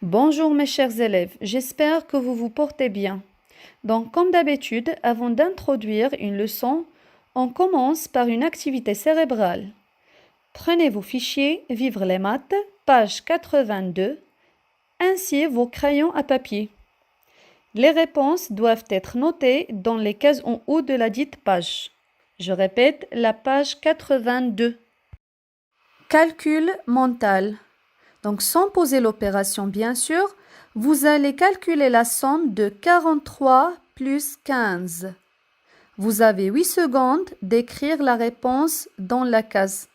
Bonjour mes chers élèves, j'espère que vous vous portez bien. Donc, comme d'habitude, avant d'introduire une leçon, on commence par une activité cérébrale. Prenez vos fichiers Vivre les maths, page 82, ainsi vos crayons à papier. Les réponses doivent être notées dans les cases en haut de la dite page. Je répète, la page 82. Calcul mental. Donc, sans poser l'opération, bien sûr, vous allez calculer la somme de 43 plus 15. Vous avez 8 secondes d'écrire la réponse dans la case.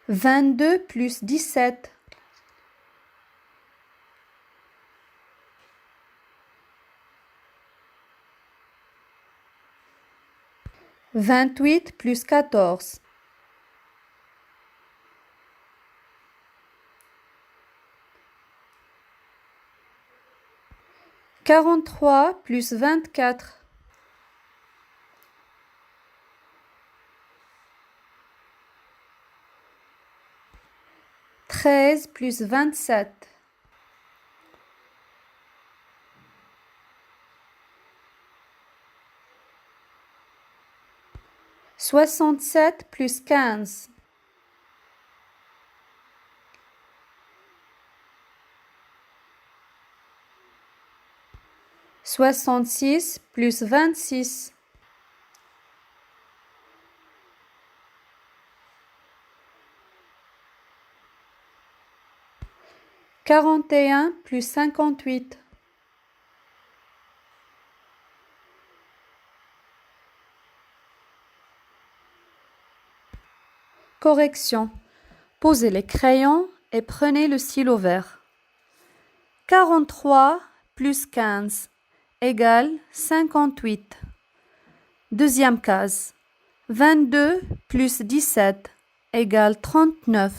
« 22 plus 17. » 28 plus 14. 43 plus 24. 13 plus 27. 67 plus 15. 66 plus 26. 41 plus 58. Correction. Posez les crayons et prenez le stylo vert. 43 plus 15 égale 58. Deuxième case. 22 plus 17 égale 39.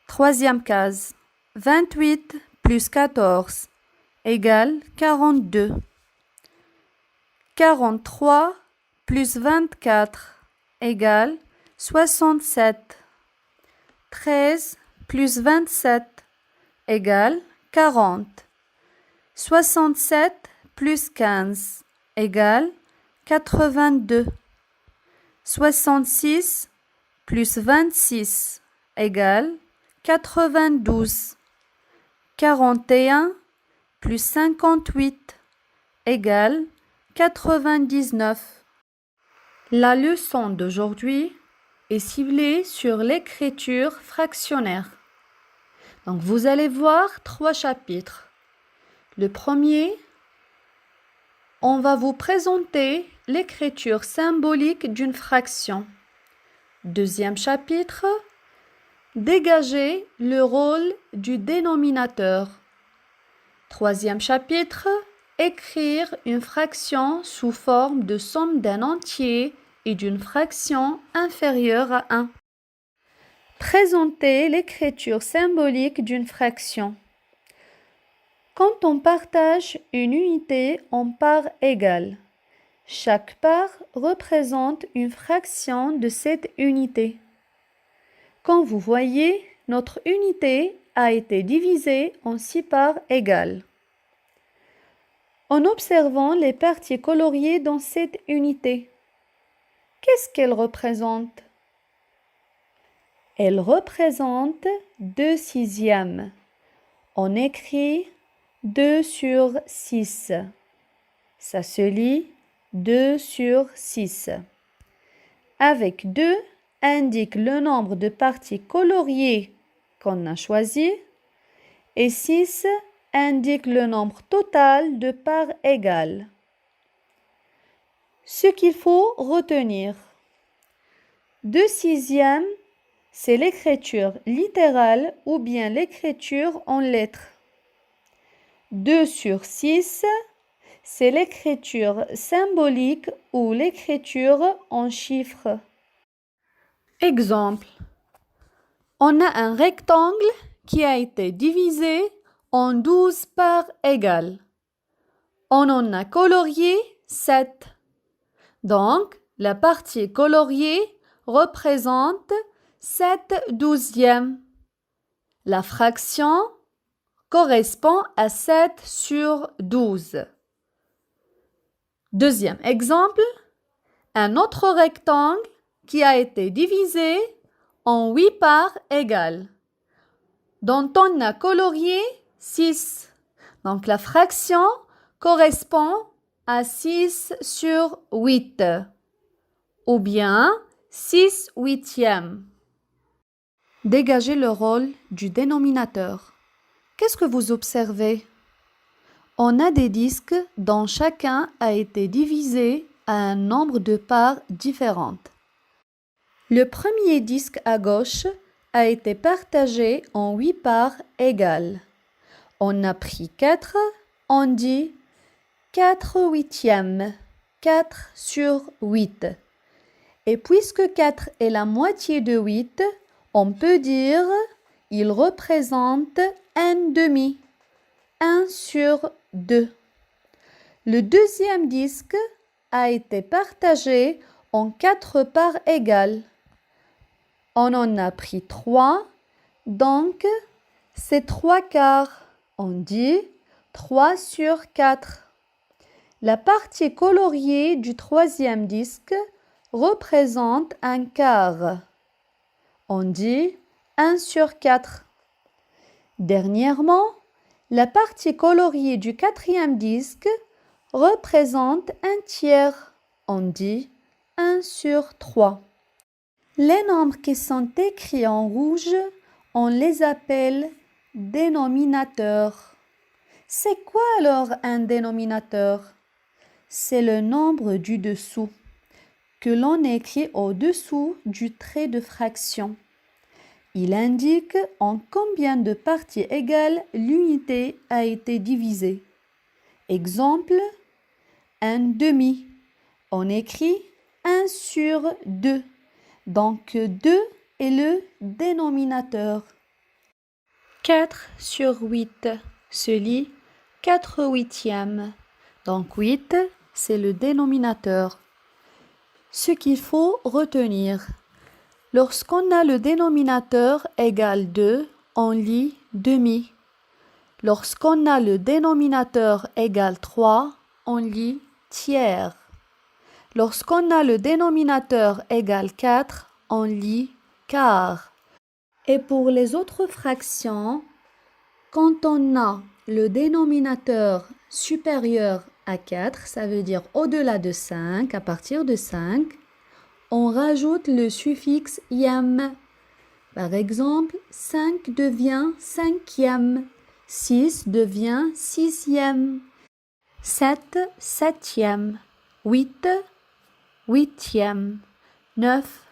Troisième case. 28 plus 14 égale 42. 43 plus 24 égale 67. 13 plus 27 égale 40. 67 plus 15 égale 82. 66 plus 26 égale 92. 41 plus 58 égale 99. La leçon d'aujourd'hui est ciblée sur l'écriture fractionnaire. Donc vous allez voir 3 chapitres. Le premier, on va vous présenter l'écriture symbolique d'une fraction. Deuxième chapitre, dégager le rôle du dénominateur. Troisième chapitre, écrire une fraction sous forme de somme d'un entier et d'une fraction inférieure à 1. Présenter l'écriture symbolique d'une fraction. Quand on partage une unité en parts égales, chaque part représente une fraction de cette unité. Comme vous voyez, notre unité a été divisée en 6 parts égales. En observant les parties coloriées dans cette unité, qu'est-ce qu'elles représentent? Elles représentent 2 sixièmes. On écrit 2 sur 6. Ça se lit 2 sur 6. Avec 2 indique le nombre de parties coloriées qu'on a choisi et 6 indique le nombre total de parts égales. Ce qu'il faut retenir. 2 sixièmes, c'est l'écriture littérale ou bien l'écriture en lettres. 2 sur 6, c'est l'écriture symbolique ou l'écriture en chiffres. Exemple. On a un rectangle qui a été divisé en 12 parts égales. On en a colorié 7. Donc, la partie coloriée représente 7/12. La fraction correspond à 7/12. Deuxième exemple, un autre rectangle qui a été divisé en 8 parts égales, dont on a colorié 6. Donc la fraction correspond à 6/8, ou bien 6/8. Dégagez le rôle du dénominateur. Qu'est-ce que vous observez? On a des disques dont chacun a été divisé à un nombre de parts différentes. Le premier disque à gauche a été partagé en 8 parts égales. On a pris 4, on dit 4/8, 4/8. Et puisque 4 est la moitié de 8, on peut dire il représente 1/2, 1/2. Le deuxième disque a été partagé en 4 parts égales. On en a pris 3, donc c'est 3/4. On dit 3/4. La partie coloriée du troisième disque représente 1/4. On dit 1/4. Dernièrement, la partie coloriée du quatrième disque représente 1/3. On dit 1/3. Les nombres qui sont écrits en rouge, on les appelle dénominateurs. C'est quoi alors un dénominateur? C'est le nombre du dessous que l'on écrit au-dessous du trait de fraction. Il indique en combien de parties égales l'unité a été divisée. Exemple, 1/2. On écrit 1/2. Donc 2 est le dénominateur. 4/8 se lit 4/8. Donc 8, c'est le dénominateur. Ce qu'il faut retenir, lorsqu'on a le dénominateur égal 2, on lit demi. Lorsqu'on a le dénominateur égal 3, on lit tiers. Lorsqu'on a le dénominateur égal 4, on lit quart. Et pour les autres fractions, quand on a le dénominateur supérieur à 4, ça veut dire au-delà de 5, à partir de 5, on rajoute le suffixe ième. Par exemple, 5 devient 5e, 6 devient 6e, 7 7e, 8 8e, 9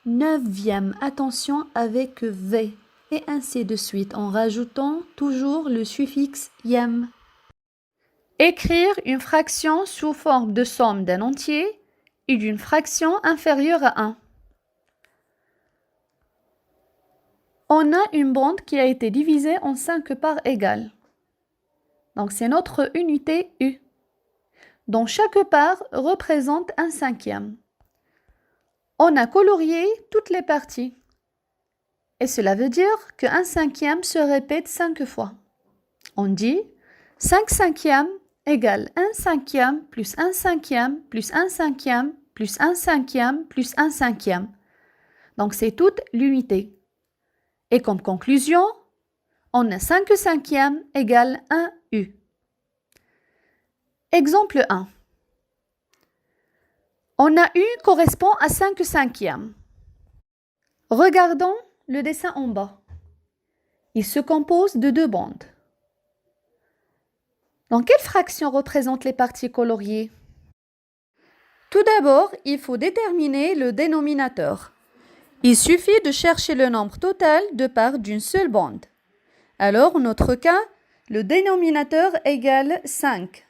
9e. Attention avec V. Et ainsi de suite en rajoutant toujours le suffixe ième. Écrire une fraction sous forme de somme d'un entier et d'une fraction inférieure à 1. On a une bande qui a été divisée en 5 parts égales. Donc c'est notre unité U, dont chaque part représente 1/5. On a colorié toutes les parties. Et cela veut dire que 1/5 se répète 5 fois. On dit 5/5 égale 1/5 plus 1/5 plus 1/5 plus 1/5 plus 1/5. Donc c'est toute l'unité. Et comme conclusion, on a 5/5 égale 1 U. Exemple 1. On a U correspond à 5/5. Regardons le dessin en bas. Il se compose de 2 bandes. Dans quelle fraction représentent les parties coloriées? Tout d'abord, il faut déterminer le dénominateur. Il suffit de chercher le nombre total de parts d'une seule bande. Alors, en notre cas, le dénominateur égale 5.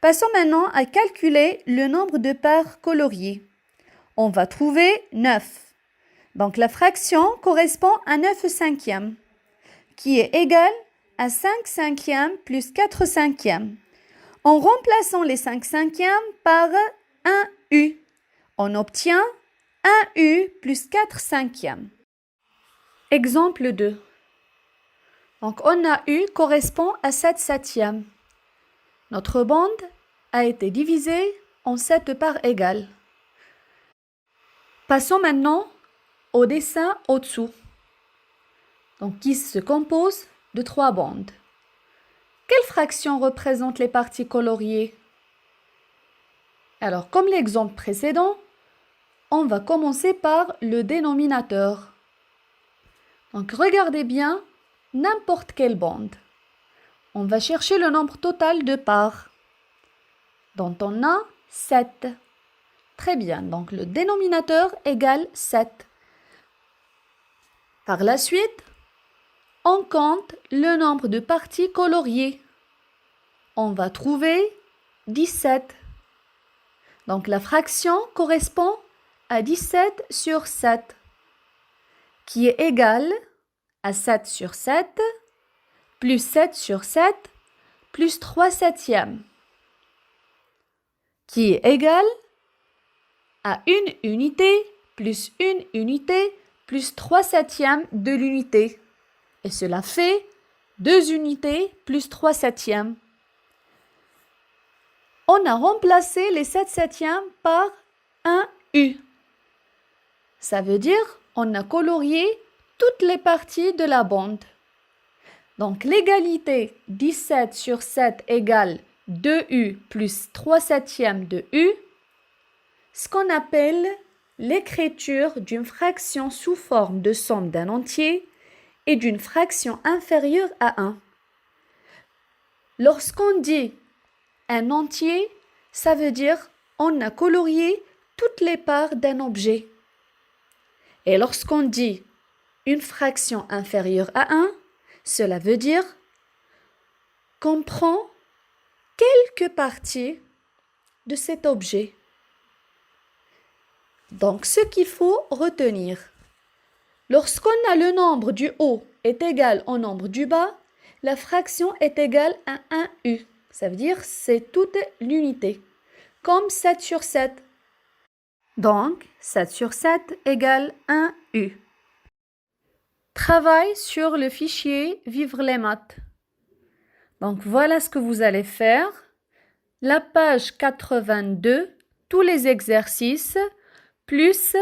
Passons maintenant à calculer le nombre de parts coloriées. On va trouver 9. Donc la fraction correspond à 9/5, qui est égale à 5/5 plus 4/5. En remplaçant les 5/5 par 1 U, on obtient 1U plus 4 cinquièmes. Exemple 2. Donc, on a U correspond à 7 septièmes. Notre bande a été divisée en 7 parts égales. Passons maintenant au dessin au-dessous, donc qui se compose de 3 bandes. Quelle fraction représente les parties coloriées? Alors, comme l'exemple précédent, on va commencer par le dénominateur. Donc, regardez bien n'importe quelle bande. On va chercher le nombre total de parts, dont on a 7. Très bien, donc le dénominateur égale 7. Par la suite, on compte le nombre de parties coloriées. On va trouver 17. Donc la fraction correspond à 17 sur 7, qui est égale à 7 sur 7, plus 7 sur 7, plus 3 septièmes, qui est égal à 1 unité, plus 1 unité, plus 3 septièmes de l'unité. Et cela fait 2 unités plus 3 septièmes. On a remplacé les 7 septièmes par un U. Ça veut dire on a colorié toutes les parties de la bande. Donc l'égalité 17 sur 7 égale 2U plus 3 septièmes de U, ce qu'on appelle l'écriture d'une fraction sous forme de somme d'un entier et d'une fraction inférieure à 1. Lorsqu'on dit un entier, ça veut dire on a colorié toutes les parts d'un objet. Et lorsqu'on dit une fraction inférieure à 1, cela veut dire qu'on prend quelques parties de cet objet. Donc, ce qu'il faut retenir, lorsqu'on a le nombre du haut est égal au nombre du bas, la fraction est égale à 1U. Ça veut dire c'est toute l'unité, comme 7 sur 7. Donc, 7 sur 7 égale 1U. Travail sur le fichier Vivre les maths. Donc, voilà ce que vous allez faire. La page 82, tous les exercices, plus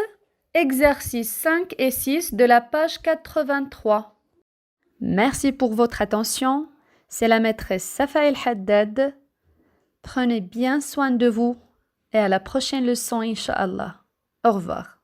exercices 5 et 6 de la page 83. Merci pour votre attention. C'est la maîtresse Safa El Haddad. Prenez bien soin de vous et à la prochaine leçon, Inch'Allah. Au revoir.